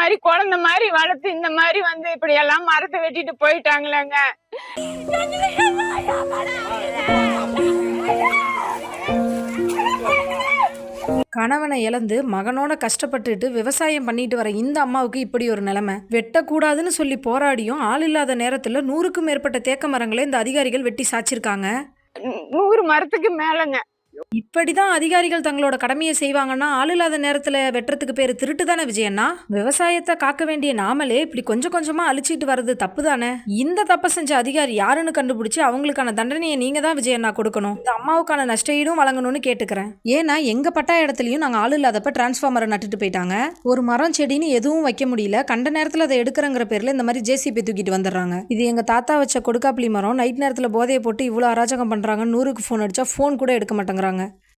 மாதிரி குழந்தை மாதிரி வளர்த்து இந்த மாதிரி வந்து இப்படி எல்லாம் மரத்தை வெட்டிட்டு போயிட்டாங்களேங்க. கணவனை இழந்து மகனோட கஷ்டப்பட்டுட்டு விவசாயம் பண்ணிட்டு வர இந்த அம்மாவுக்கு இப்படி ஒரு நிலைமை. வெட்டக்கூடாதுன்னு சொல்லி போராடியும் ஆள் இல்லாத நேரத்துல 100க்கும் மேற்பட்ட தேக்க மரங்களை இந்த அதிகாரிகள் வெட்டி சாச்சிருக்காங்க. 100 மரத்துக்கு மேலங்க. இப்படிதான் அதிகாரிகள் தங்களோட கடமையை செய்வாங்கன்னா ஆள் இல்லாத நேரத்துல வெட்டுறதுக்கு பேரு திருட்டு தானே விஜயண்ணா? விவசாயத்தை காக்க வேண்டிய நாமளே இப்படி கொஞ்சம் கொஞ்சமா அழிச்சிட்டு வர்றது தப்பு தானே? இந்த தப்பை செஞ்ச அதிகாரி யாருன்னு கண்டுபிடிச்சு அவங்களுக்கான தண்டனையை நீங்க தான் விஜயண்ணா கொடுக்கணும். இந்த அம்மாவுக்கான நஷ்டஈடும் வழங்கணும்னு கேட்டுக்கிறேன். ஏன்னா எங்க பட்டா இடத்துலயும் நாங்க ஆள் இல்லாதப்ப டிரான்ஸ்ஃபார்மரை நட்டுட்டு போயிட்டாங்க. ஒரு மரம் செடின்னு எதுவும் வைக்க முடியல. கண்ட நேரத்துல அதை எடுக்கிறங்கிற பேர்ல இந்த மாதிரி ஜேசிபி தூக்கிட்டு வந்துடுறாங்க. இது எங்க தாத்தா வச்ச கொடுக்காப்புளி மரம். நைட் நேரத்துல போதையை போட்டு இவ்வளவு அராஜகம் பண்றாங்க. 100க்கு போன் அடிச்சா போன் கூட எடுக்க மாட்டேங்கிறாங்க.